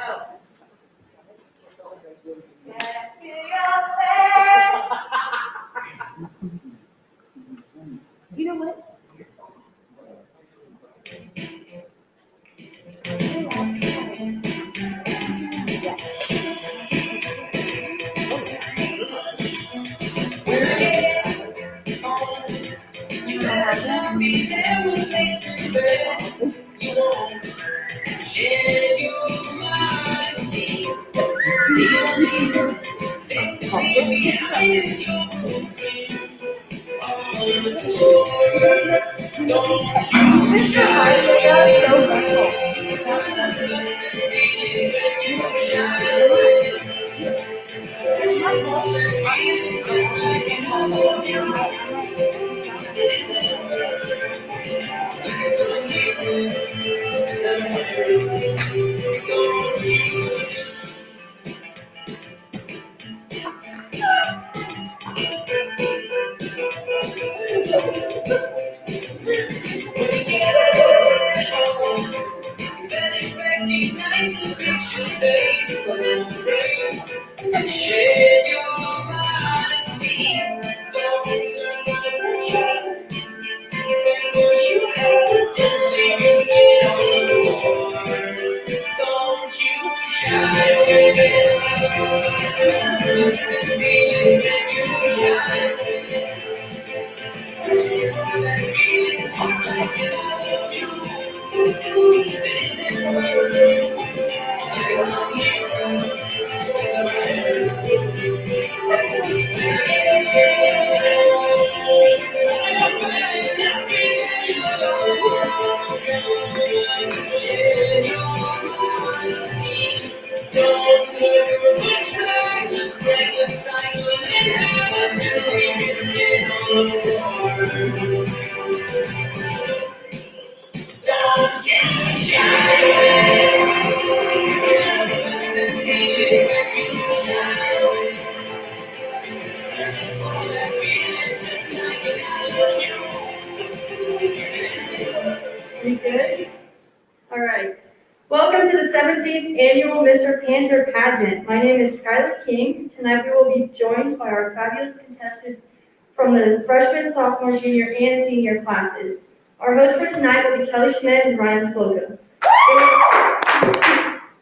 Oh. You know what? You better not be there when they sing bells. You won't share your modesty. The only thing that may be out is your own skin. On the floor, don't you shy away. One first to see is when you shy away. Searching for that feeling just like an old you. It isn't words, like a song you somewhere. Don't you when you get home, you better recognize the pictures they put frame. As you shed your modesty, don't turn the try. Say what you have and leave your skin on the floor. Don't you shy away. Just to see you when you shy away. Searching for that feeling just like it love you. It isn't words, like a song you wrote somewhere. Shed your honesty. Don't circle just break the cycle in half and leave your skin on the floor. Don't you shy away. First to see it when you shy away. Searching for that feeling just like it I love you. We good? All right. Welcome to the 17th annual Mr. Panther pageant. My name is Skylar King. Tonight we will be joined by our fabulous contestants from the freshman, sophomore, junior, and senior classes. Our hosts for tonight will be Kelly Schmidt and Ryan Slocum.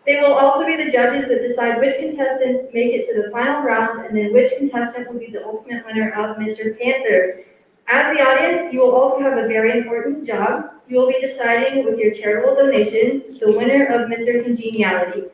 They will also be the judges that decide which contestants make it to the final round and then which contestant will be the ultimate winner of Mr. Panther. As the audience, you will also have a very important job. You will be deciding with your charitable donations the winner of Mr. Congeniality.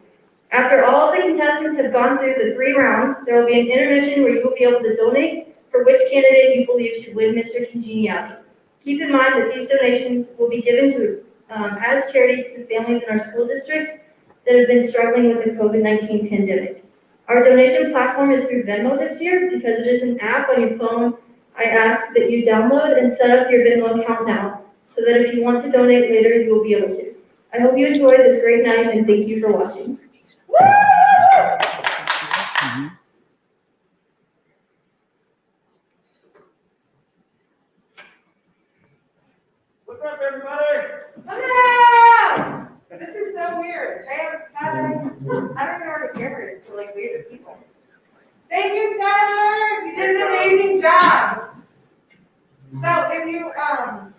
After all of the contestants have gone through the 3 rounds, there will be an intermission where you will be able to donate for which candidate you believe should win Mr. Congeniality. Keep in mind that these donations will be given to as charity to families in our school district that have been struggling with the COVID-19 pandemic. Our donation platform is through Venmo this year because it is an app on your phone. I ask that you download and set up your Venmo account now so that if you want to donate later, you will be able to. I hope you enjoyed this great night and thank you for watching. What's up, everybody? Hello! This is so weird. I don't know where the camera is to like wave at people. Thank you, Skylar! You did an amazing job. So if you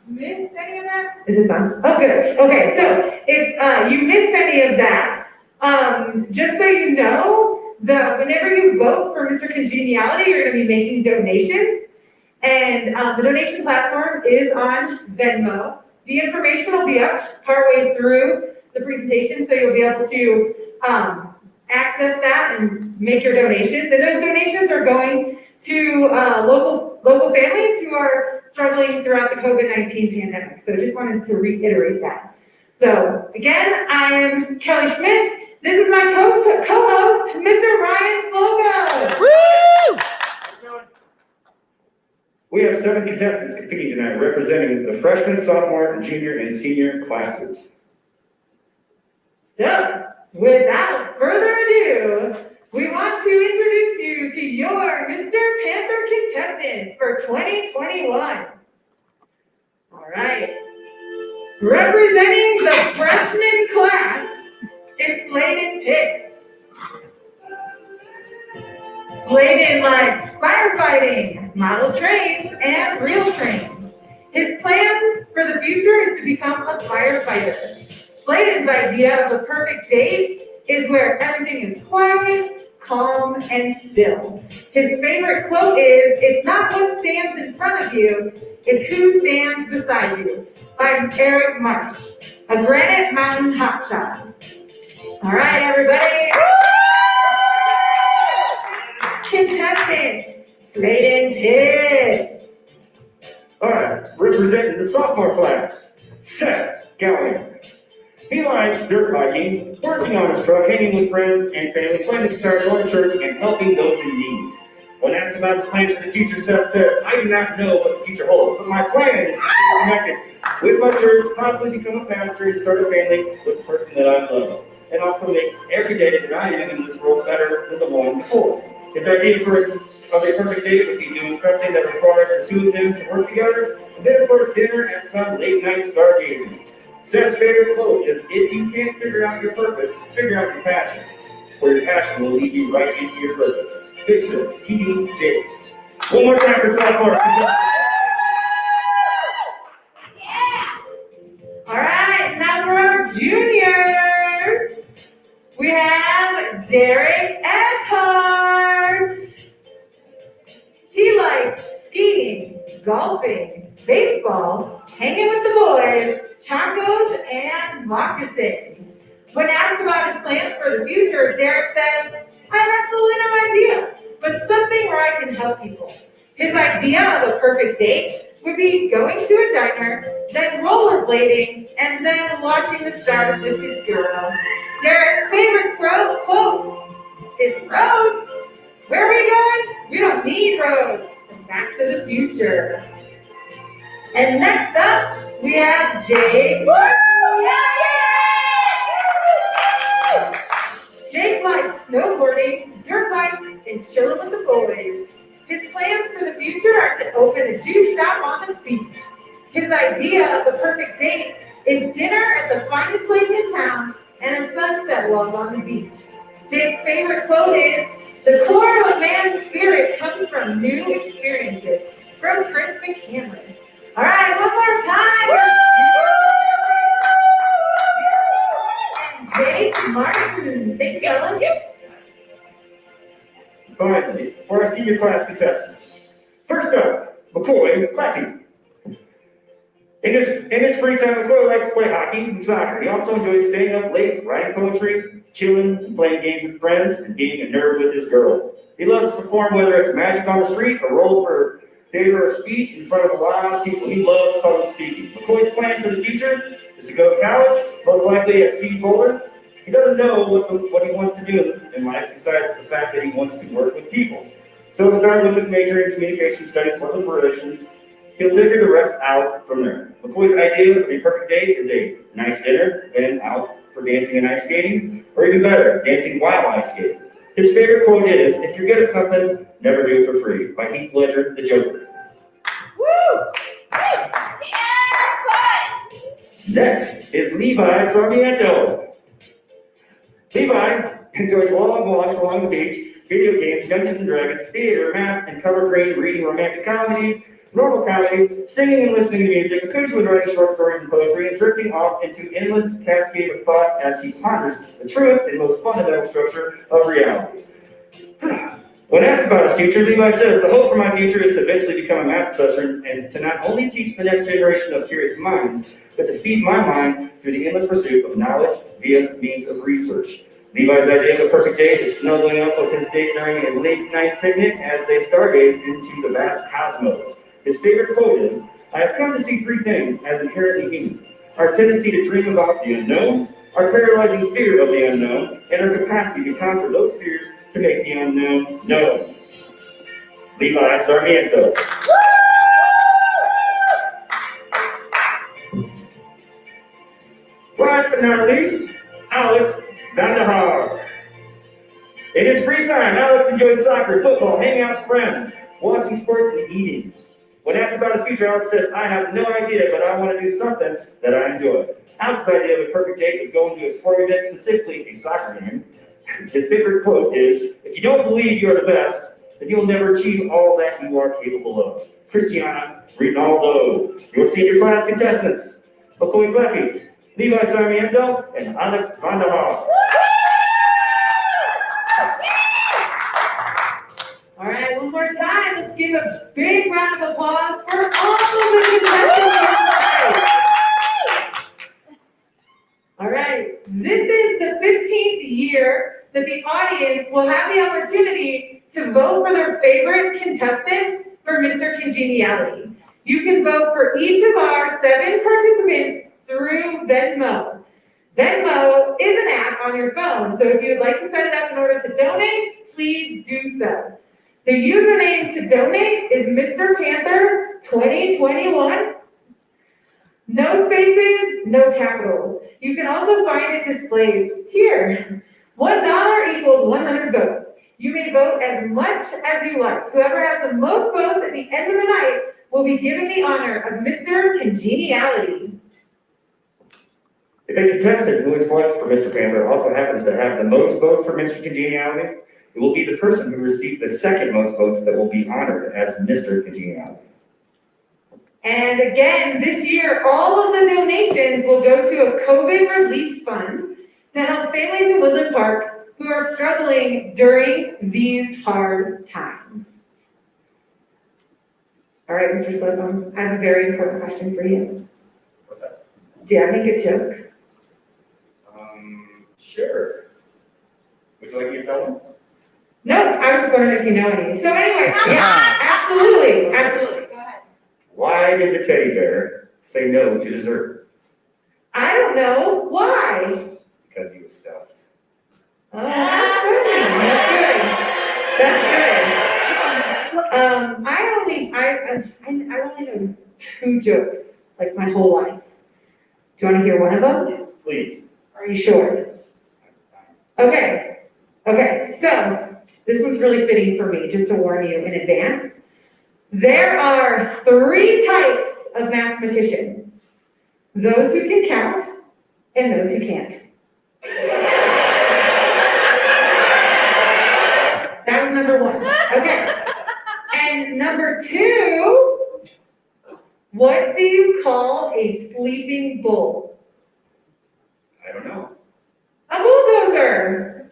missed any of that, is this on? Oh, good. Okay, so if you missed any of that, just so you know, whenever you vote for Mr. Congeniality, you're going to be making donations. And the donation platform is on Venmo. The information will be up partway through the presentation, so you'll be able to access that and make your donations. And those donations are going to local families who are struggling throughout the COVID-19 pandemic. So just wanted to reiterate that. So again, I am Kelly Schmidt. This is my co-host, Mr. Ryan Slocum. Woo! We have 7 contestants competing tonight representing the freshman, sophomore, junior, and senior classes. So, without further ado, we want to introduce you to your Mr. Panther contestants for 2021. All right. Representing the freshman class, it's Sladen pits. Sladen likes firefighting, model trains, and real trains. His plan for the future is to become a firefighter. Sladen's idea of a perfect date is where everything is quiet, calm, and still. His favorite quote is, "It's not what stands in front of you, it's who stands beside you," by Eric Marsh, a Granite Mountain hotshot. All right, everybody. Contestant, Sladen Pitts. All right, representing the sophomore class, Seth Gallagher. He likes dirt biking, working on his truck, hanging with friends and family, planning to start going to church, and helping those in need. When asked about his plans for the future, Seth said, "I do not know what the future holds, but my plan is to stay connected with my church, possibly become a pastor, and start a family with the person that I love, and also make every day that I am in this world better than the one before." His idea of a perfect date would be doing something that requires the two of them to work together, and then of course dinner and some late night stargazing. Seth's favorite quote is, "If you can't figure out your purpose, figure out your passion, for your passion will lead you right into your purpose." Big Sir, T.D. Jakes. One more time for sophomore. All right, now for our juniors, we have Derek Eckhart. He likes skiing, golfing, baseball, hanging with the boys, chacos, and moccasins. When asked about his plans for the future, Derek says, "I have absolutely no idea, but something where I can help people." His idea of a perfect date would be going to a diner, then rollerblading, and then watching the stars with his girl. Derek's favorite quote is, "Roads? Where are we going? We don't need roads." From Back to the Future. And next up, we have Jake. Jake likes snowboarding, dirt bikes, and chilling with the boys. His plans for the future are to open a juice shop on the beach. His idea of the perfect date is dinner at the finest place in town and a sunset walk on the beach. Jake's favorite quote is, "The core of a man's spirit comes from new experiences," from Chris McCandless. All right, one more time. And Jake Martin. Thank you, Ellen. Finally, for our senior class contestants. First up, McCoy Clappy. In his free time, McCoy likes to play hockey and soccer. He also enjoys staying up late, writing poetry, chilling, playing games with friends, and being a nerd with his girl. He loves to perform, whether it's magic on the street, a role for theater, or a speech in front of a lot of people. He loves public speaking. McCoy's plan for the future is to go to college, most likely at C. Boulder. He doesn't know what he wants to do in life besides the fact that he wants to work with people. So he started with a major in communication studies, public relations. He'll figure the rest out from there. McCoy's idea of a perfect date is a nice dinner, then out for dancing and ice skating, or even better, dancing while ice skating. His favorite quote is, "If you're good at something, never do it for free," by Heath Ledger, the Joker. Woo! Next is Levi Sarmiento. Levi enjoys long walks along the beach, video games, Dungeons and Dragons, theater, math, and cover grade, reading romantic comedies, normal comedies, singing and listening to music, occasionally writing short stories and poetry, and drifting off into endless cascade of thought as he ponders the truest and most fundamental structure of reality. When asked about his future, Levi says, "The hope for my future is to eventually become a math professor and to not only teach the next generation of curious minds, but to feed my mind through the endless pursuit of knowledge via means of research." Levi's idea of a perfect date is snuggling up with his date during a late-night picnic as they stargaze into the vast cosmos. His favorite quote is, "I have come to see three things as inherently human: our tendency to dream about the unknown, our paralyzing fear of the unknown, and our capacity to conquer those fears to make the unknown known." Levi Sarmiento. Last but not least, Alex Vandahar. In his free time, Alex enjoys soccer, football, hanging out with friends, watching sports, and eating. When asked about his future, Alex says, "I have no idea, but I want to do something that I enjoy." Alex's idea of a perfect date is going to a sporting event, specifically a soccer game. His favorite quote is, "If you don't believe you are the best, then you'll never achieve all that you are capable of." Cristiano Ronaldo, your senior class contestants, McCoy Blackie, Levi Sarmiento, and Alex Van der Haag. All right, one more time. Let's give a big round of applause for all of the contestants here tonight. All right, this is the 15th year that the audience will have the opportunity to vote for their favorite contestant for Mr. Congeniality. You can vote for each of our 7 participants through Venmo. Venmo is an app on your phone, so if you'd like to set it up in order to donate, please do so. The username to donate is Mr. Panther 2021. No spaces, no capitals. You can also find it displayed here. $1 equals 100 votes. You may vote as much as you like. Whoever has the most votes at the end of the night will be given the honor of Mr. Congeniality. If a contestant who is selected for Mr. Panther also happens to have the most votes for Mr. Congeniality, it will be the person who received the second most votes that will be honored as Mr. Congeniality. And again, this year, all of the donations will go to a COVID relief fund to help families in Woodland Park who are struggling during these hard times. All right, Mr. Slocum, I have a very important question for you. What's that? Do you have any good jokes? Sure. Would you like me to tell them? No, I was just wondering if you know any. So anyway, yeah, absolutely, absolutely. Go ahead. Why did the teddy bear say no to dessert? I don't know. Why? Because he was stuffed. Oh, that's good. That's good. I only know 2 jokes, like my whole life. Do you want to hear one of them? Yes, please. Are you sure? Okay. Okay. So this was really fitting for me, just to warn you in advance. There are 3 types of mathematicians: those who can count and those who can't. That was number 1. Okay. And number 2, what do you call a sleeping bull? I don't know. A bulldozer.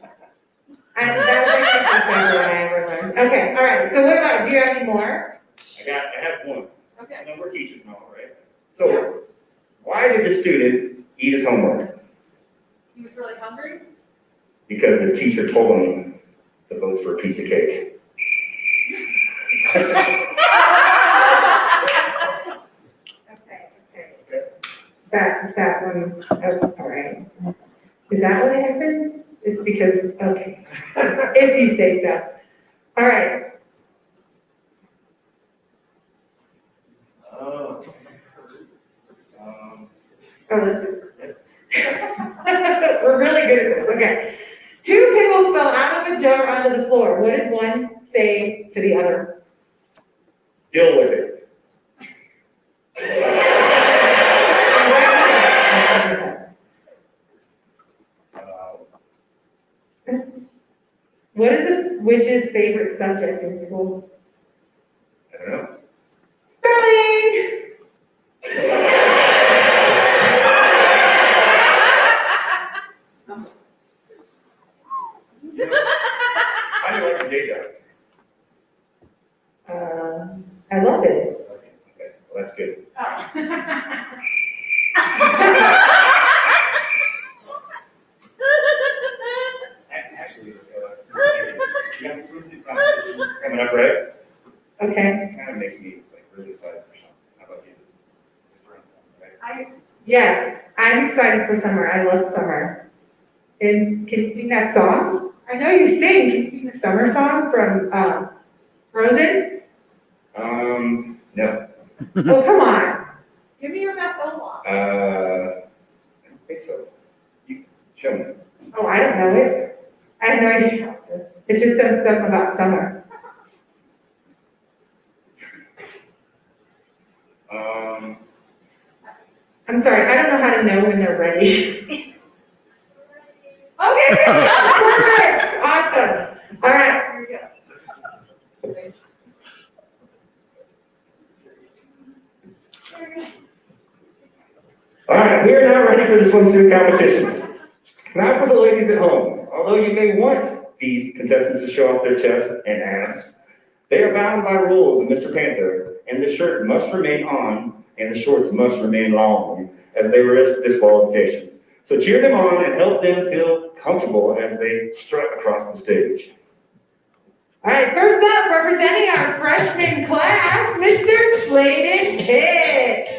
That was actually the best one I ever learned. Okay, all right. So what about, do you have any more? I have one. Okay. I know we're teachers and all, right? So, why did the student eat his homework? He was really hungry? Because the teacher told him the votes were a piece of cake. Okay. That one, oh, all right. Is that what happens? It's because, okay, if you say so. All right. We're really good at this, okay. 2 pickles fell out of a jar onto the floor. What did one say to the other? Deal with it. What is the witch's favorite subject in school? I don't know. Spelling! How do you like your day job? I love it. Okay, well, that's good. Actually, you got the swimsuit competition coming up, right? Okay. It kind of makes me like really excited for something. How about you? Right? Yes, I'm excited for summer. I love summer. And can you sing that song? I know you sing. Can you sing the summer song from Frozen? No. Oh, come on. Give me your best solo. I don't think so. You show me. Oh, I don't know it. I have no idea. It just says stuff about summer. I'm sorry, I don't know how to know when they're ready. Okay, perfect. the competition. Now for the ladies at home, although you may want these contestants to show off their chests and abs, they are bound by rules of Mr. Panther, and the shirt must remain on, and the shorts must remain long, as they risk disqualification. So cheer them on and help them feel comfortable as they strut across the stage. All right, first up, representing our freshman class, Mr. Sladen Hicks.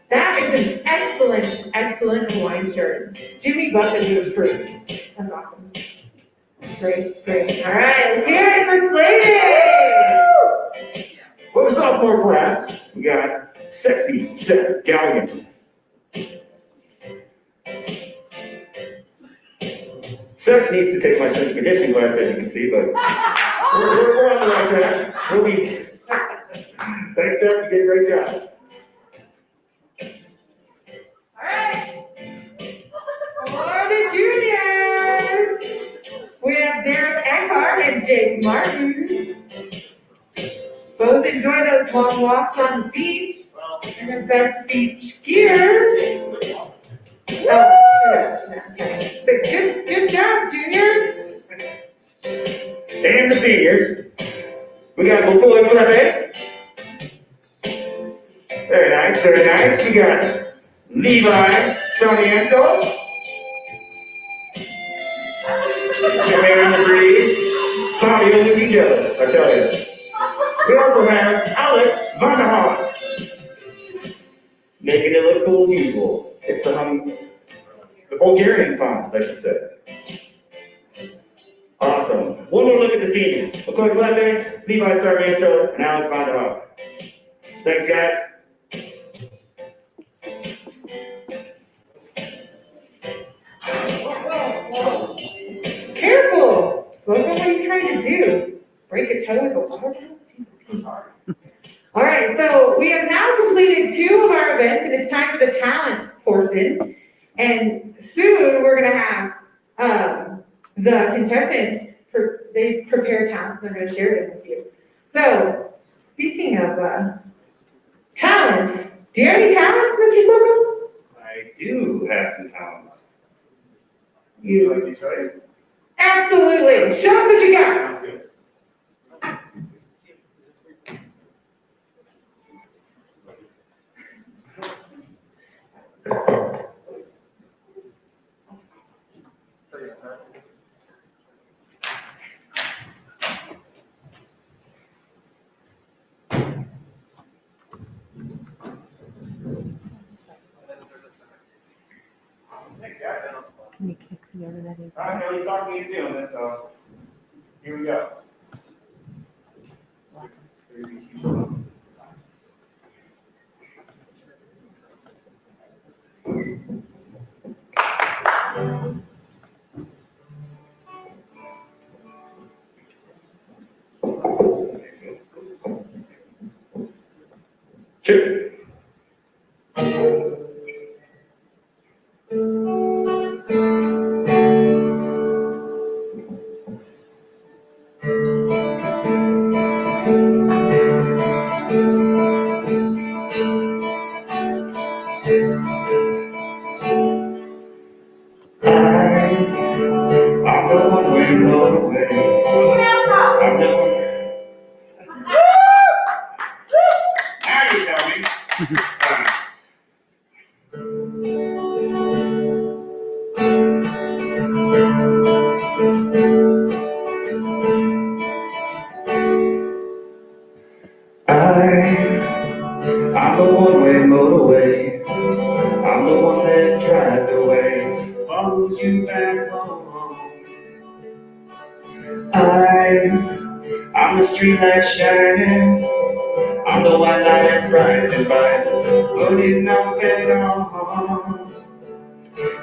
That is an excellent, excellent Hawaiian shirt. Jimmy Bucket would approve. That's awesome. Great, great. All right, let's hear it for Sladen. For the sophomore class, we got Sexy Seth Gallion. Sex needs to take my strength and conditioning class, as you can see, but we're on the right track. We'll be. Thanks, Seth. You did a great job. All right. For the juniors, we have Derek Eckhart and Jake Martin. Both enjoy those long walks on the beach and their best beach gear. But good job, juniors. And the seniors, we got Mokoi Plebe. Very nice, very nice. We got Levi Sarmiento. Your hair in the breeze. Fabio would be jealous, I tell you. We also have Alex Vanderhaan. Making it look cool as usual. It's the Bulgarian fonts, I should say. Awesome. One more look at the seniors. Mokoi Plebe, Levi Sarmiento, and Alex Vanderhaan. Thanks, guys. Whoa. Careful. Slow down. What are you trying to do? Break a toe with a water bottle? All right, so we have now completed 2 of our events, and it's time for the talent portion. And soon we're going to have the contestants, they prepare talents, and they're going to share them with you. So, speaking of talents, do you have any talents, Mr. Slocum? I do have some talents. You like these, right? Absolutely. Show us what you got. Sounds good. Can you kick whoever that is? I know you talked me into doing this, so here we go. Two. I'm the one way away. I'm the one. Now you tell me. I'm the one-way motorway. I'm the one that drives away, follows you back home. I'm the street light shining. I'm the white light rising by, putting up and on.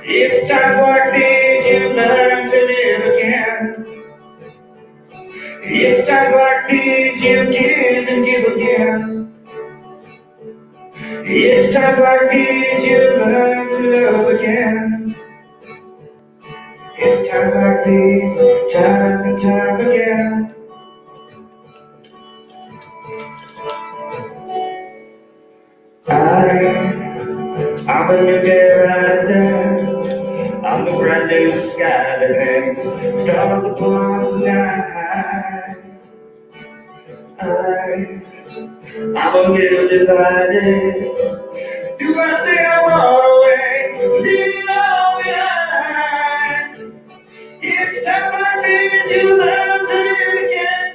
It's times like these you learn to live again. It's times like these you give and give again. It's times like these you learn to love again. It's times like these, time and time again. I'm the new day rising. I'm the brand new sky that hangs stars upon tonight. I'm a little divided. Do I stay or run away? Leave it all behind. It's times like these you learn to live again.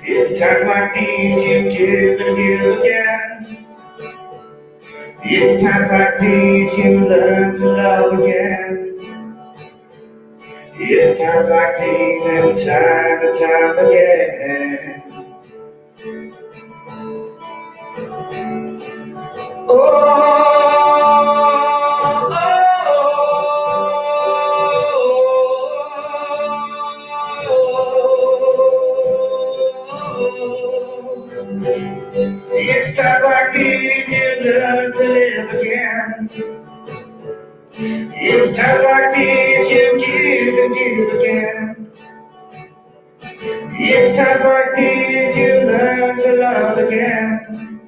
It's times like these you give and give again. It's times like these you learn to love again. It's times like these and time again. Oh, it's times like these you learn to live again. It's times like these you give and give again. It's times like these you learn to love again.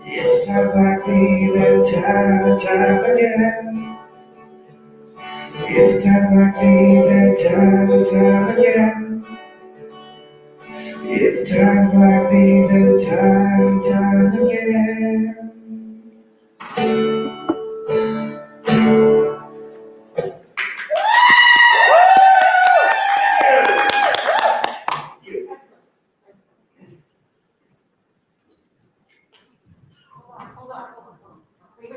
It's times like these and time again. It's times like these and time again. It's times like these and time again. Hold on. Wait.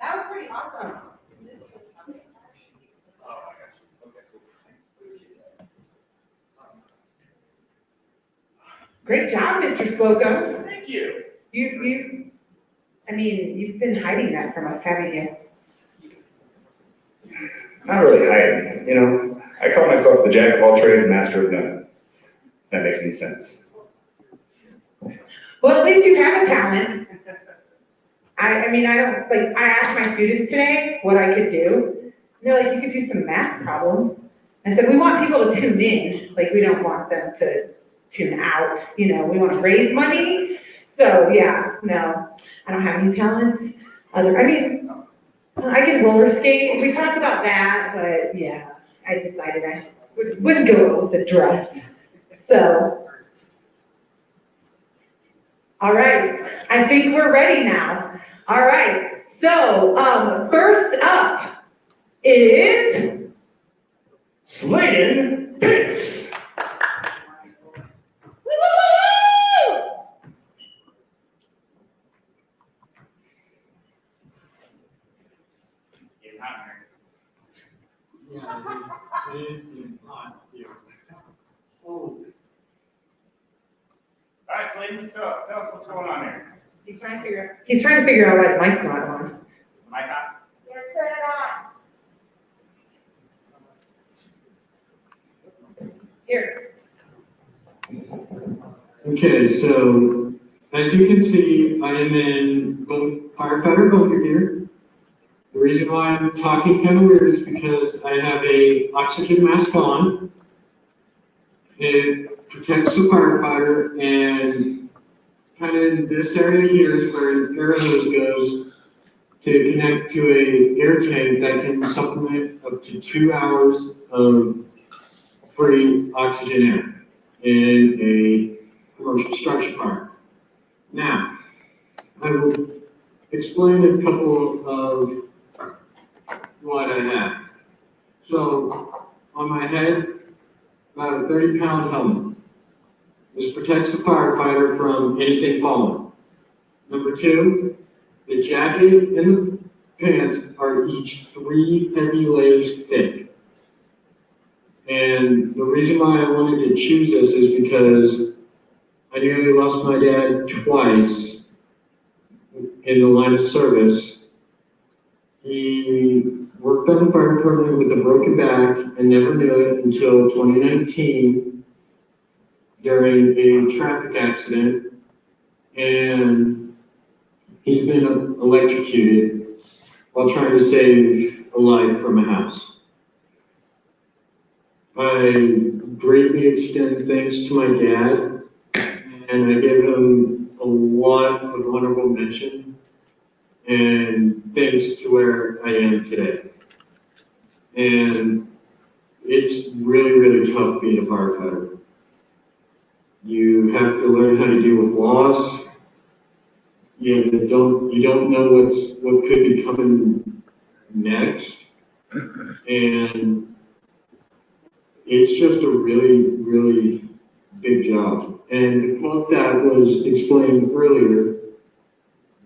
That was pretty awesome. Great job, Mr. Slocum. Thank you. You've been hiding that from us, haven't you? Not really hiding, you know. I call myself the jack of all trades, master of none. If that makes any sense. Well, at least you have a talent. I asked my students today what I could do. And they're like, you could do some math problems. I said, we want people to tune in. Like, we don't want them to tune out. We want to raise money. So, yeah, no, I don't have any talents. I can roller skate. We talked about that, but yeah, I decided I wouldn't go with the dress. So, all right, I think we're ready now. All right, so first up is Sladen Pitts. Yeah, it is getting hot here. Oh, All right, Sladen, let's go. Tell us what's going on here. he's trying to figure out why the mic's not on. Mic on? Yeah, turn it on. Here. okay, so as you can see, I am in firefighter bunker gear. The reason why I'm talking kind of weird is because I have a oxygen mask on. It protects the firefighter, and kind of in this area here is where an air hose goes to connect to a air tank that can supplement up to 2 hours of free oxygen air in a commercial structure fire. Now, I will explain a couple of what I have. So, on my head, about a 30-pound helmet. This protects the firefighter from anything falling. Number two, the jacket and the pants are each 3 heavy layers thick. And the reason why I wanted to choose this is because I nearly lost my dad twice in the line of service. He worked on the fire department with a broken back and never knew it until 2019 during a traffic accident and he's been electrocuted while trying to save a life from a house. I greatly extend thanks to my dad, and I give him a lot of honorable mention and thanks to where I am today. And it's really, really tough being a firefighter. You have to learn how to deal with loss. You don't know what could be coming next. And it's just a really, really big job. And the quote that was explained earlier,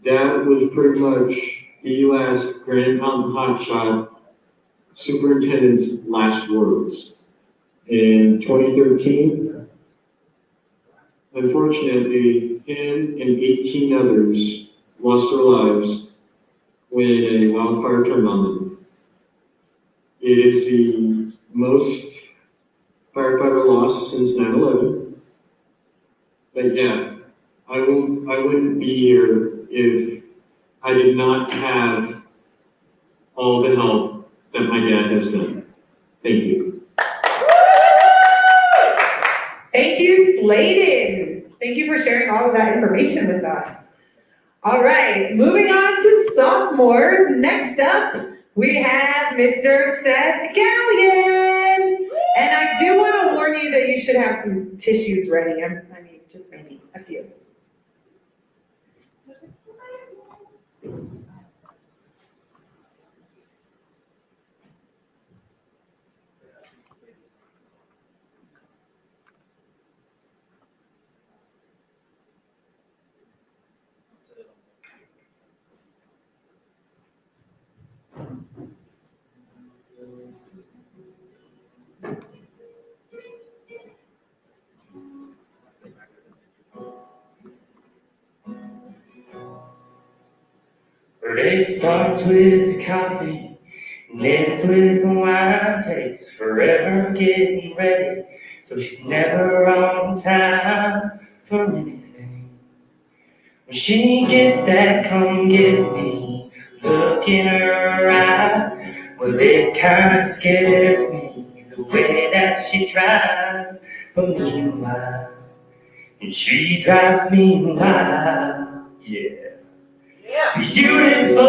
that was pretty much the last Grand Mountain Hotshot superintendent's last words. In 2013, unfortunately, him and 18 others lost their lives when a wildfire turned on them. It is the most firefighter loss since 9/11. But yeah, I wouldn't be here if I did not have all the help that my dad has done. Thank you. Thank you, Sladen. Thank you for sharing all of that information with us. All right, moving on to sophomores. Next up, we have Mr. Seth Gallion. And I do want to warn you that you should have some tissues ready. I mean, just maybe a few. Her day starts with coffee, and ends with wine. Takes forever getting ready, so she's never on time for anything. When she gets that come get me look in her eye, well, it kinda scares me the way that she tries. But meanwhile, and she drives me wild, yeah. Beautiful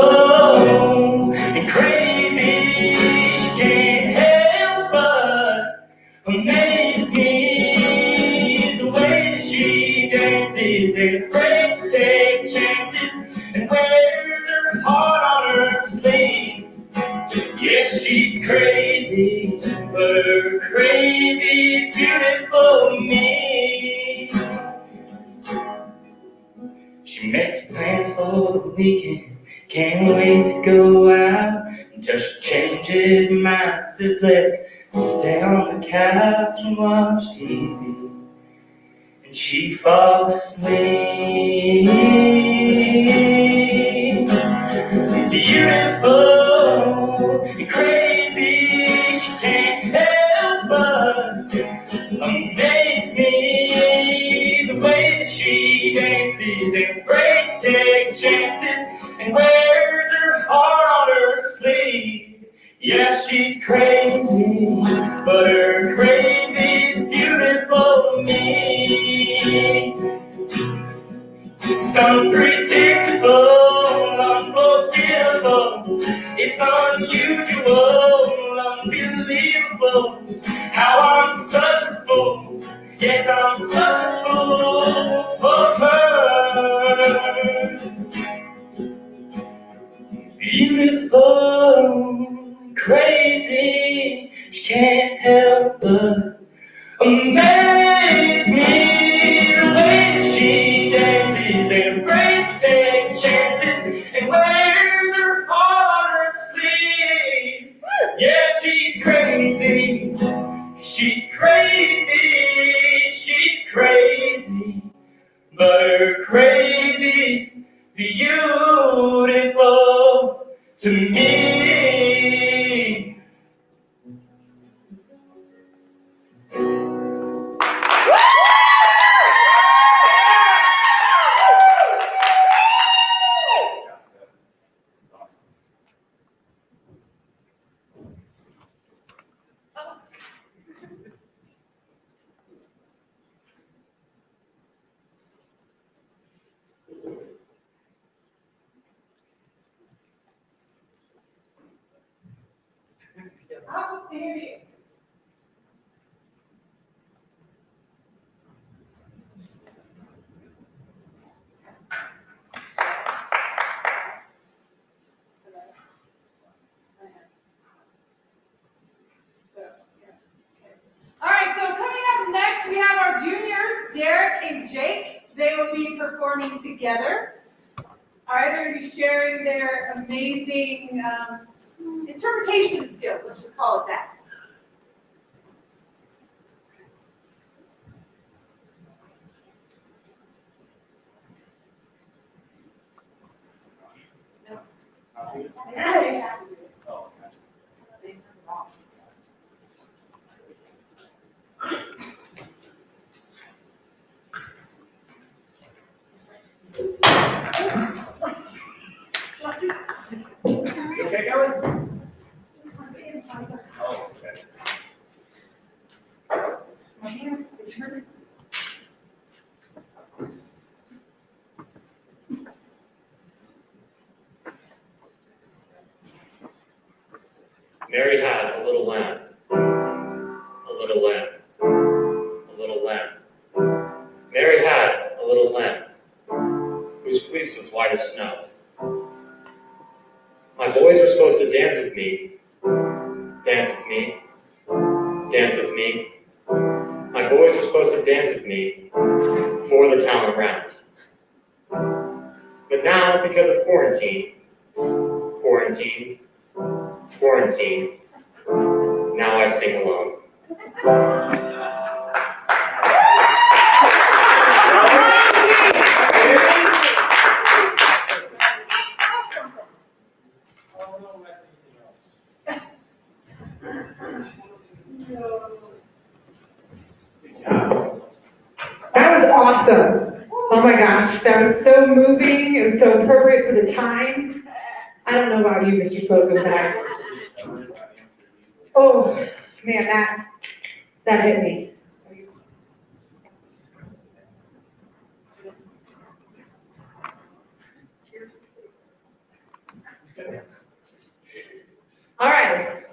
and crazy, she can't help but amaze me. The way that she dances, ain't afraid to take chances, and wears her heart on her sleeve. Yes, she's crazy, but her crazy's beautiful to me. She makes plans for the weekend, can't wait to go out, until she changes minds, says let's stay on the couch and watch TV, and she falls asleep. Beautiful and crazy, she can't help but amaze me. The way that she dances, ain't afraid to take chances, and wears her heart on her sleeve. Yeah, she's crazy, but her crazy's beautiful to me. It's unpredictable, unforgettable. It's unusual, unbelievable. How I'm such a fool. Yes, I'm such a fool for her. Beautiful, crazy, she can't help but amaze me. The way that she dances, ain't afraid to take chances, and wears her heart on her sleeve. Yeah, she's crazy, she's crazy, she's crazy, but her crazy's beautiful to me. outstanding. All right, so coming up next, we have our juniors, Derek and Jake. They will be performing together. All right, they're going to be sharing their amazing interpretation skills. Let's just call it that. Okay, Kelly? Oh, okay. My hand is hurting. Mary had a little lamb, a little lamb, a little lamb. Mary had a little lamb, whose fleece was white as snow. My boys were supposed to dance with me, dance with me, dance with me. My boys were supposed to dance with me for the town around. But now, because of quarantine, now I sing alone. That was awesome. Oh my gosh, that was so moving. It was so appropriate for the times. I don't know about you, Mr. Slocum, but oh man, that hit me. All right.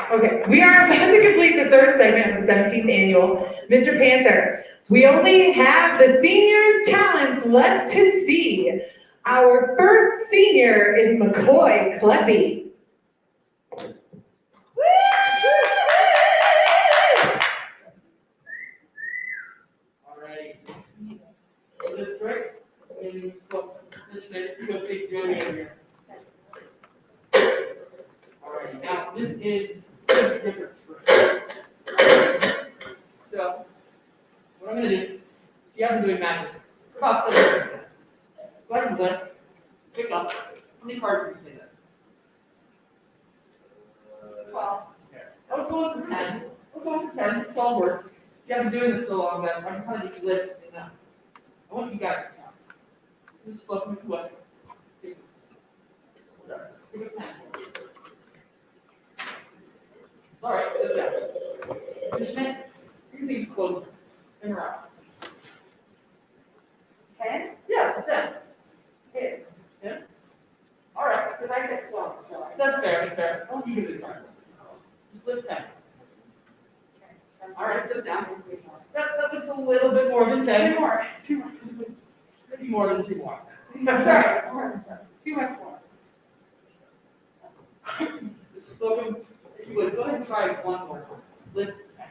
Okay, we are about to complete the third segment of the 17th annual Mr. Panther. We only have the seniors challenge left to see. Our first senior is McCoy Clebby. Alrighty. So this trick is what this takes doing here. Alright, now this is a different trick. So, what I'm gonna do, see how I'm doing magic. About 7 minutes. So I'm gonna pick up. How many cards do you say that? 12. I'll go for 10. I'll go for 10. 12 words. See, I've been doing this so long that I can kind of just lift it now. I want you guys to count. Just flip them to what? Pick up 10. Alright, sit down. Just bring these closer and around. 10? Yeah, 10. Okay. Yeah? Alright, because I said 12, so I. That's fair, that's fair. Don't give it this time. Just lift 10. Alright, sit down. That looks a little bit more than 10. Two more. Maybe more than 2 more. Sorry, too much more. This is looking, if you would, go ahead and try it one more time. Lift 10.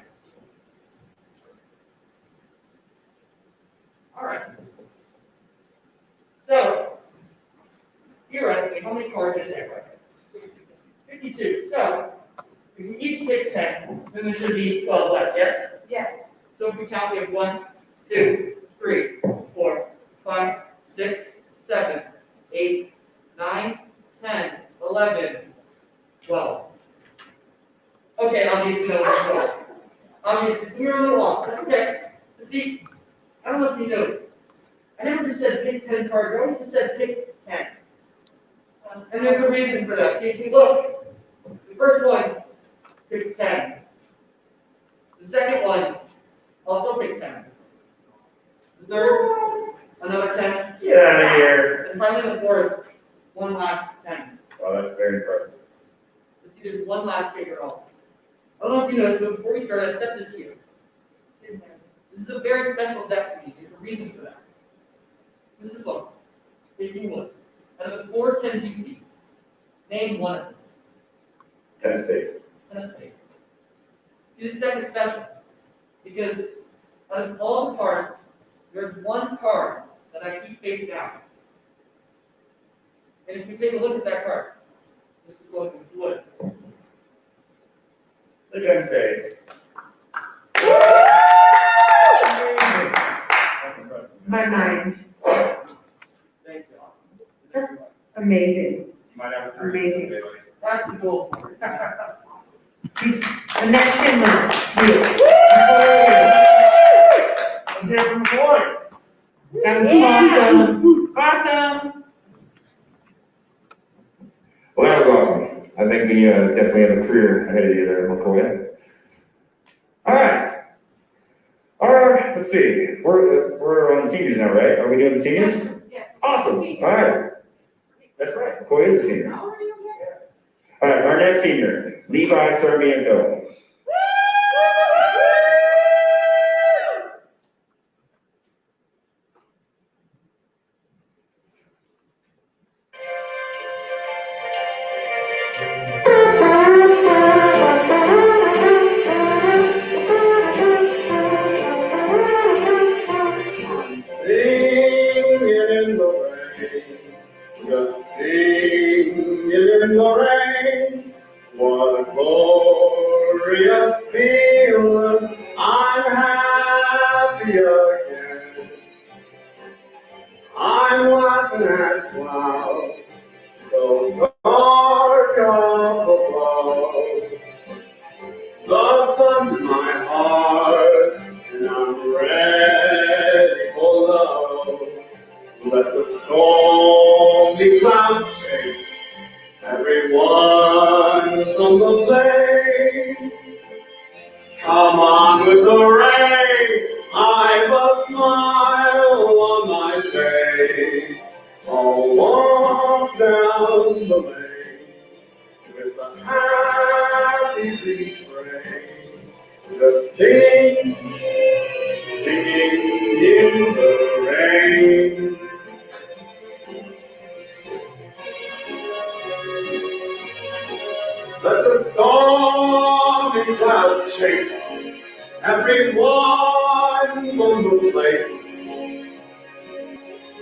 Alright. So, theoretically, how many cards are there? 52. So, if we each pick 10, then there should be 12 left, yes? Yes. So if we count, we have 1, 2, 3, 4, 5, 6, 7, 8, 9, 10, 11, 12. Okay, obviously no one's 12. Obviously, so we're a little off. That's okay. But see, I don't know if you know. I never just said pick 10 cards. I always just said pick 10. And there's a reason for that. See, if you look, the first one picks 10. The second one also picks 10. The third, another 10. Get out of here. And finally the fourth, one last 10. Well, that's very impressive. Let's see, there's one last favor also. I don't know if you noticed, but before we start, I set this here. This is a very special deck for me. There's a reason for that. Mr. Sloan, if you would, out of the 4 10s you see, name one of them. 10 spades. 10 of spades. See, this deck is special because out of all the cards, there's one card that I keep face down. And if you take a look at that card, Mr. Sloan, if you would. The 10 spades. That's impressive. My mind, Thank you, awesome. amazing. You might have a Amazing. That's the goal for it. Connection with you. Let's hear from the boy. That was awesome. Awesome. Well, that was awesome. I think we definitely have a career ahead of you there, McCoy. All right. Let's see. We're on the seniors now, right? Are we doing the seniors? Yes. Awesome. All right. That's right. McCoy is a senior. Already okay? All right, our next senior, Levi Sarmiento. Singing in the rain, just singing in the rain. What a glorious feeling! I'm happy again. I'm laughing at clouds so dark up above. The sun's in my heart, and I'm ready for love. Let the stormy clouds chase everyone from the plain. Come on with the rain, I've a smile on my face. I'll walk down the lane with a happy refrain, just singing in the rain. Let the stormy clouds chase everyone from the place.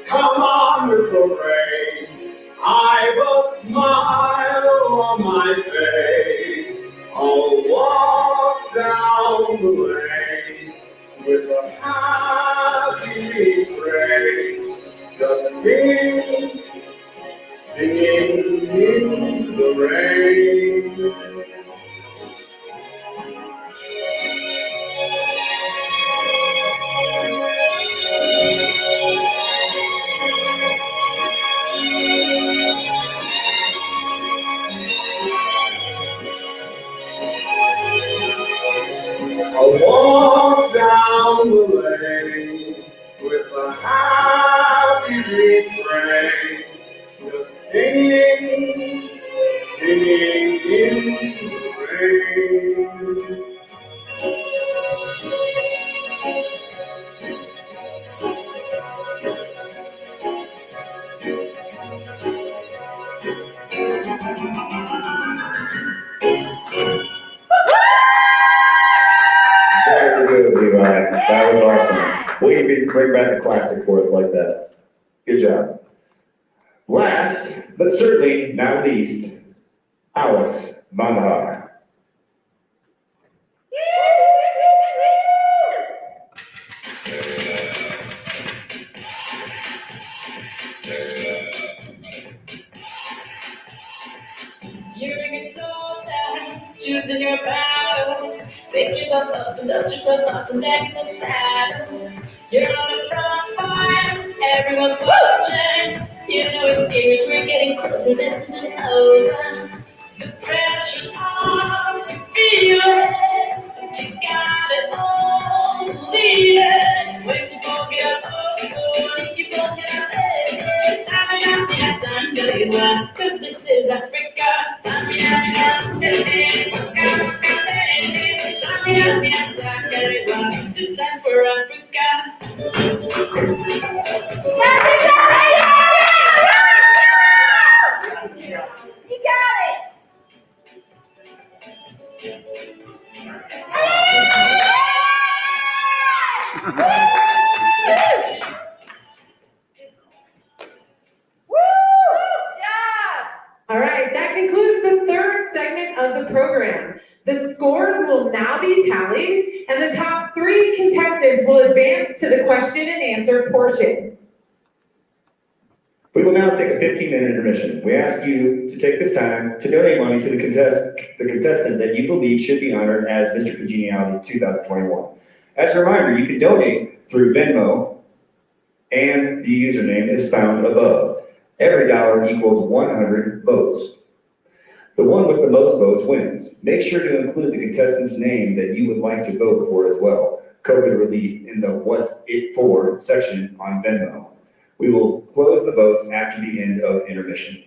Come on with the rain, I've a smile on my face. I'll walk down the lane with a happy refrain, just singing in the rain. I'll walk down the lane with a happy refrain, just singing in the rain. Very good, Levi. That was awesome. Way to bring back a classic for us like that. Good job. Last, but certainly not least, Alex Vandaha. Shooting it so down, choosing your battle. Pick yourself up and dust yourself off and back in the saddle. You're on the front line, everyone's watching. You know it's serious, we're getting closer, this isn't over. The pressure's on, you feel it, but you got it all, believe it. When you forget, oh, you forget it. Time enough, yes, I know you are, 'cause this is a Africa. You got it! Woo! Job! All right, that concludes the third segment of the program. The scores will now be tallied, and the top 3 contestants will advance to the question and answer portion. We will now take a 15-minute intermission. We ask you to take this time to donate money to the contestant that you believe should be honored as Mr. Congeniality 2021. As a reminder, you can donate through Venmo, and the username is found above. Every dollar equals 100 votes. The one with the most votes wins. Make sure to include the contestant's name that you would like to vote for as well. COVID relief in the What's It For section on Venmo. We will close the votes after the end of intermission.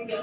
Hey,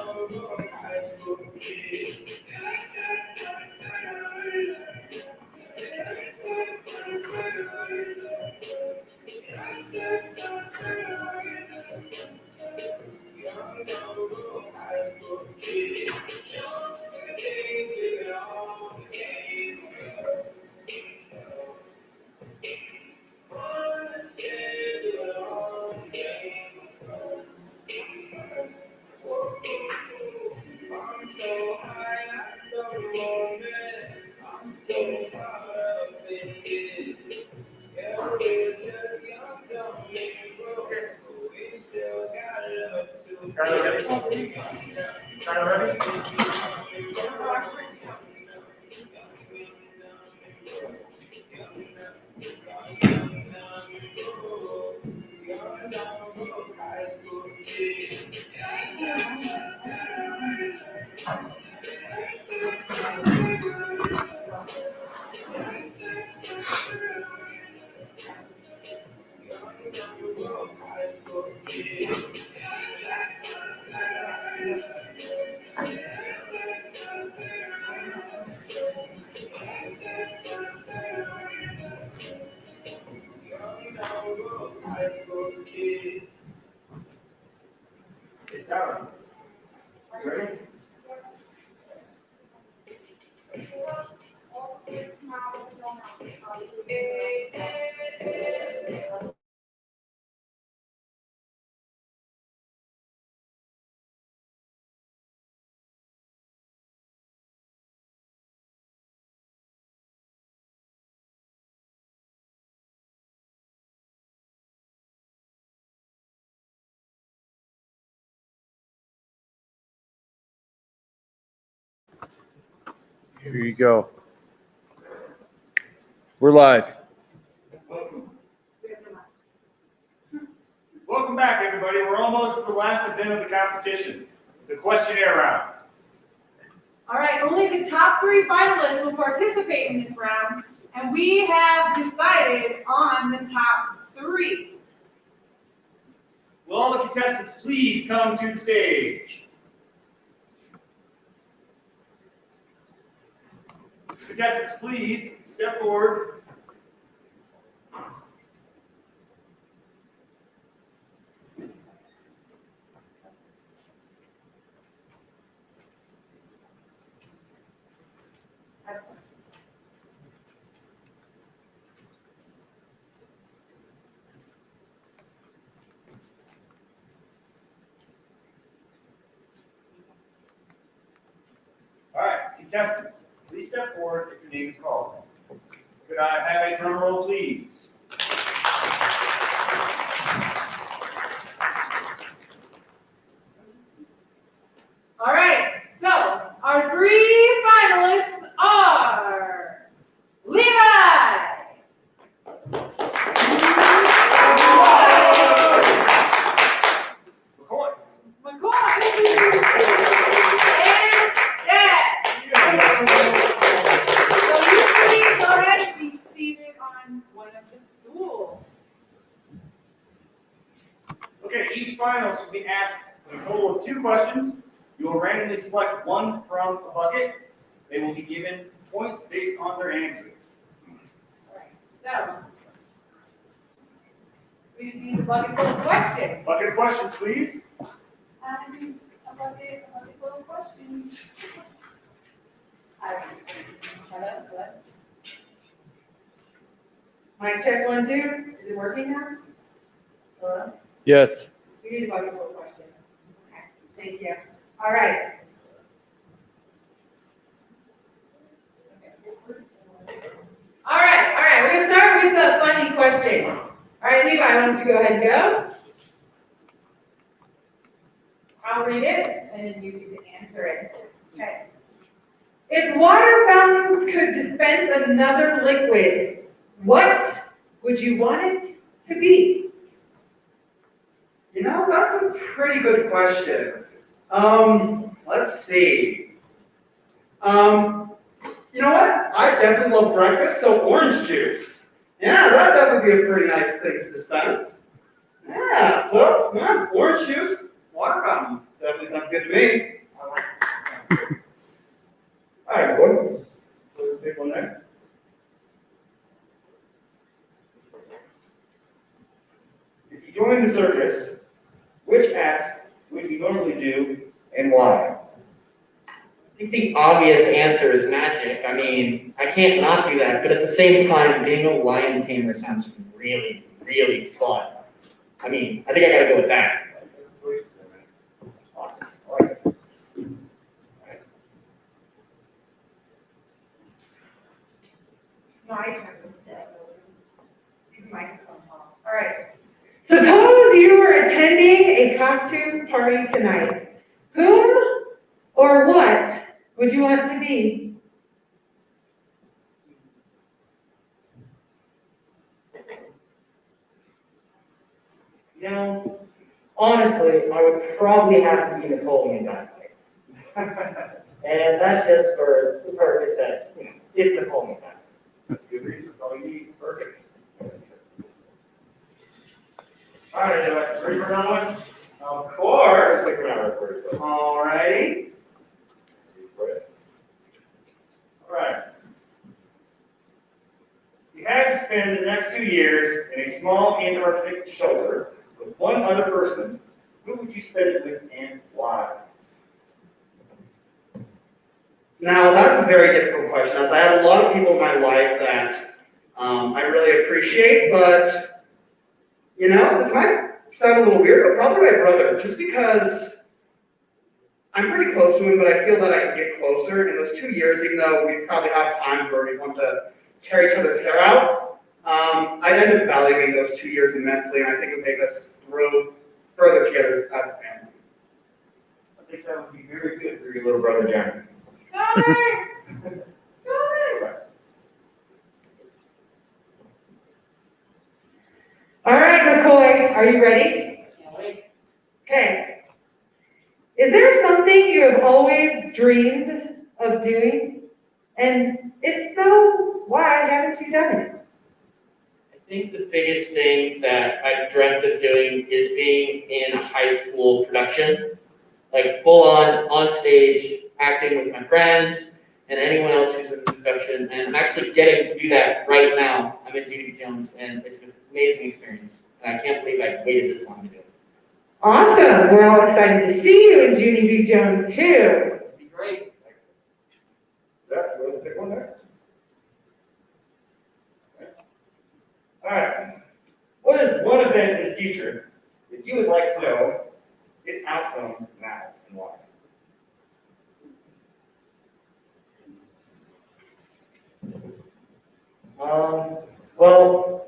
Tyler. You ready? Here you go. We're live. Welcome back, everybody. We're almost to the last event of the competition, the questionnaire round. All right, only the top 3 finalists will participate in this round, and we have decided on the top 3. Will all the contestants please come to the stage? Contestants, please step forward. All right, contestants, please step forward if your name is called. Could I have a drum roll, please? All right, so our 3 finalists are Levi, McCoy, and Seth. So you please go ahead and be seated on one of the stools. Okay, each finalist will be asked a total of 2 questions. You will randomly select one from a bucket. They will be given points based on their answers. All right, so we just need a bucket full of questions. Bucket of questions, please. A bucket full of questions. Hello? Mic check 1, 2. Is it working now? Hello? Yes. We need a bucket full of questions. Okay, thank you. All right. All right, we're gonna start with the funny question. All right, Levi, why don't you go ahead and go? I'll read it, and then you get to answer it. Okay. If water fountains could dispense another liquid, what would you want it to be? You know, that's a pretty good question. Let's see. You know what? I definitely love breakfast, so orange juice. Yeah, that'd definitely be a pretty nice thing to dispense. Yeah, so, yeah, orange juice, water fountains. Definitely sounds good to me. All right, boy. So pick one there. If you join the circus, which act would you normally do and why? I think the obvious answer is magic. I mean, I can't not do that, but at the same time, being a lion tamer sounds really, really fun. I mean, I think I gotta go with that. Awesome. All right. My turn. Use the microphone. All right. Suppose you were attending a costume party tonight. Whom or what would you want to be? You know, honestly, I would probably have to be Napoleon Dynamite. And that's just for the purpose that, it's Napoleon Dynamite. That's a good reason. That's all you need. Perfect. All right, ready for another one? Of course. Stick around real quick. Alrighty. All right. You had to spend the next 2 years in a small Antarctic shelter with one other person. Who would you spend it with and why? Now, that's a very difficult question, as I have a lot of people in my life that I really appreciate, but, this might sound a little weird, but probably my brother, just because I'm pretty close to him, but I feel that I can get closer in those 2 years, even though we probably have times where we want to tear each other's hair out. I'd end up valuing those 2 years immensely, and I think it would make us grow further together as a family. I think that would be very good for your little brother, Jeremy. All right, McCoy, are you ready? Can't wait. Okay. Is there something you have always dreamed of doing? And if so, why haven't you done it? I think the biggest thing that I've dreamt of doing is being in a high school production, like full on stage, acting with my friends and anyone else who's in the production. And I'm actually getting to do that right now. I'm in Judy Jones, and it's an amazing experience. And I can't believe I waited this long to do it. Awesome. We're all excited to see you in Junie B. Jones, too. That'd be great. Zach, you want to pick one there? All right. What is one event in the future that you would like to know its outcome now and why? Well,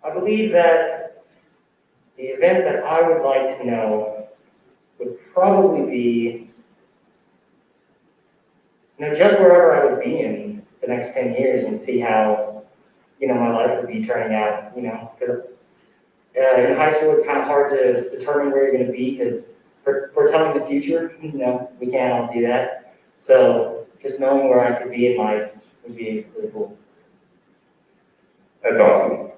I believe that the event that I would like to know would probably be, just wherever I would be in the next 10 years and see how, my life would be turning out, because in high school it's kind of hard to determine where you're going to be because for telling the future, we can't all do that. So just knowing where I could be in life would be really cool. That's awesome.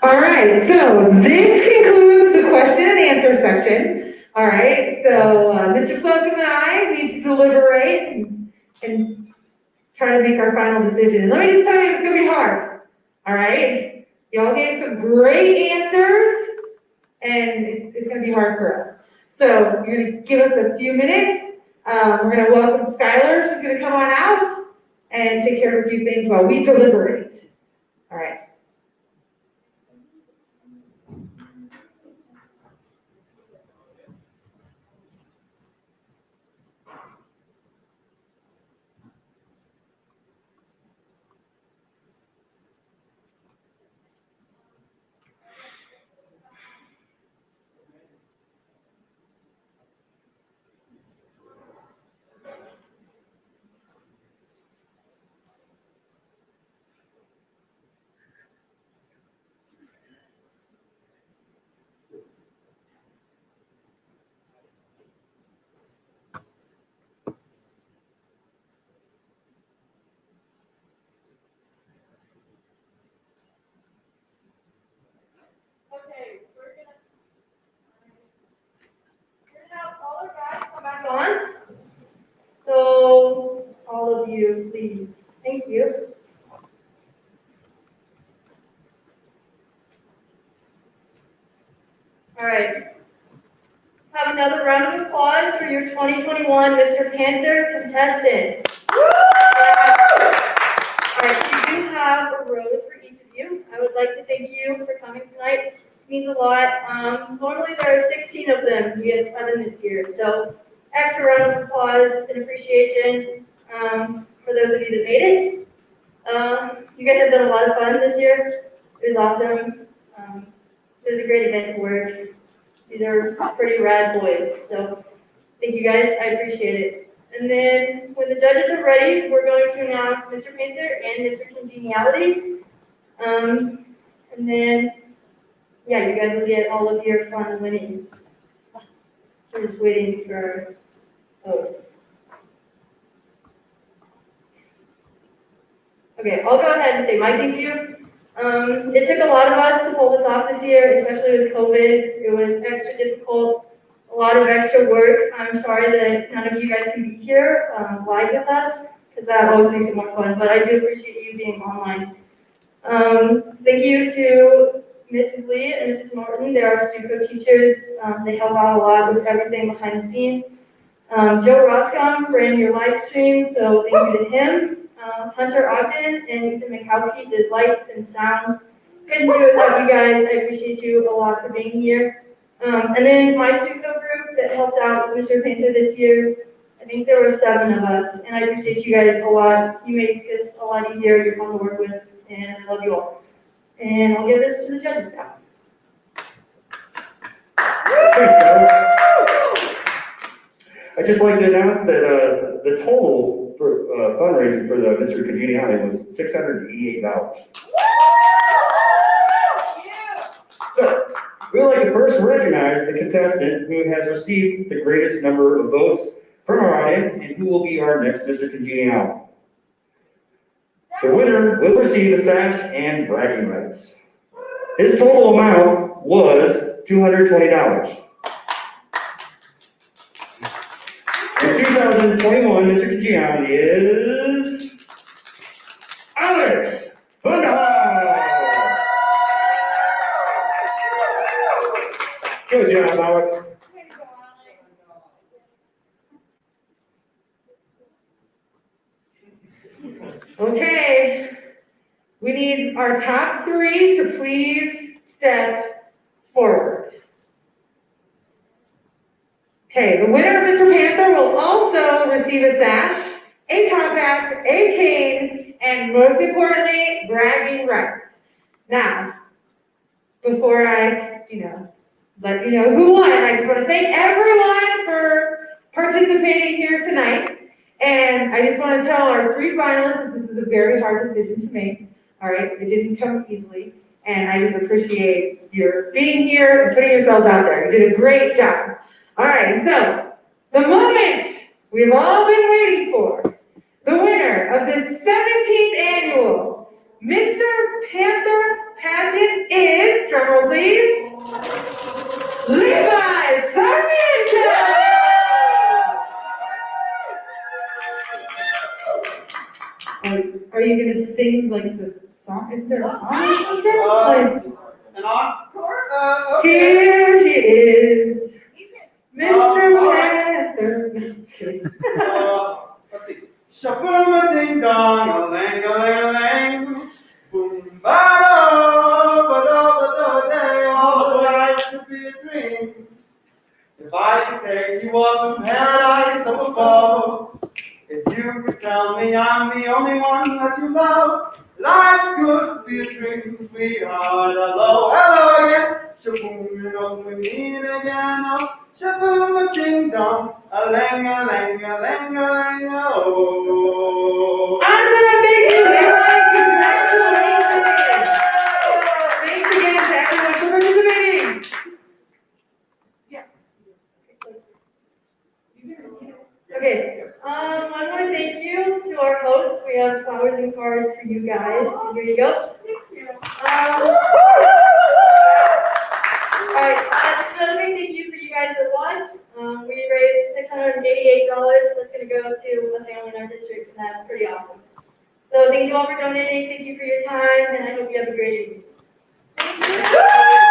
All right, so this concludes the question and answer section. All right, so Mr. Slocum and I need to deliberate and try to make our final decision. And let me just tell you, it's going to be hard. All right, y'all gave some great answers, and it's going to be hard for us. So you're going to give us a few minutes. We're going to welcome Skylar. She's going to come on out and take care of a few things while we deliberate. All right. All right. Let's have another round of applause for your 2021 Mr. Panther contestants. All right, we do have a rose for each of you. I would like to thank you for coming tonight. This means a lot. Normally there are 16 of them. We have 7 this year. So extra round of applause and appreciation for those of you that made it. You guys have done a lot of fun this year. It was awesome. So it was a great event to work. These are pretty rad boys. So thank you guys. I appreciate it. And then when the judges are ready, we're going to announce Mr. Panther and Mr. Congeniality. And then, yeah, you guys will get all of your fun winnings. We're just waiting for those. Okay, I'll go ahead and say my thank you. It took a lot of us to pull this off this year, especially with COVID. It was extra difficult, a lot of extra work. I'm sorry that none of you guys can be here live with us, because that always makes it more fun, but I do appreciate you being online. Thank you to Mrs. Lee and Mrs. Norton. They're our Stuco teachers. They help out a lot with everything behind the scenes. Joe Roscom ran your live stream, so thank you to him. Hunter Ogden and Ethan Mikowski did lights and sound. Couldn't do it without you guys. I appreciate you a lot for being here. And then my Stuco group that helped out with Mr. Panther this year, I think there were 7 of us, and I appreciate you guys a lot. You make this a lot easier. You're fun to work with, and I love you all. And I'll give this to the judges now. Thanks, Alex. I'd just like to announce that the total for fundraising for the Mr. Congeniality was $688. So, we would like to first recognize the contestant who has received the greatest number of votes from our audience and who will be our next Mr. Congeniality. The winner will receive a sash and bragging rights. His total amount was $220. In 2021, Mr. Congeniality is Alex Bundahar. Good job, Alex. Okay, we need our top 3 to please step forward. Okay, the winner of Mr. Panther will also receive a sash, a top hat, a cane, and most importantly, bragging rights. Now, before I, let you know who won, I just want to thank everyone for participating here tonight. And I just want to tell our 3 finalists that this was a very hard decision to make. All right, it didn't come easily. And I just appreciate your being here and putting yourselves out there. You did a great job. All right, so the moment we've all been waiting for, the winner of the 17th annual Mr. Panther pageant is, drumroll please, Levi Sarmiento! Are you gonna sing like the song? Is there a song or something? An encore? Here he is, Mr. Panther. No, I'm just kidding. Let's see. Shaboom ding dong, a lang a lang a lang. Boom ba da day. All life could be a dream. If I could take you up to paradise up above. If you could tell me I'm the only one that you love, life could be a dream, sweetheart. Hello, hello again. Shaboom, you know we meet again. Oh, shaboom, a ding dong, a lang, a lang, a lang, a lang, oh. Awesome, thank you, Levi. Congratulations. Thanks again to everyone for participating. Okay, one more thank you to our hosts. We have flowers and cards for you guys. Here you go. Alright, just another big thank you for you guys that watched. We raised $688. That's going to go to a family in our district, and that's pretty awesome. So thank you all for donating. Thank you for your time, and I hope you have a great evening. Thank you.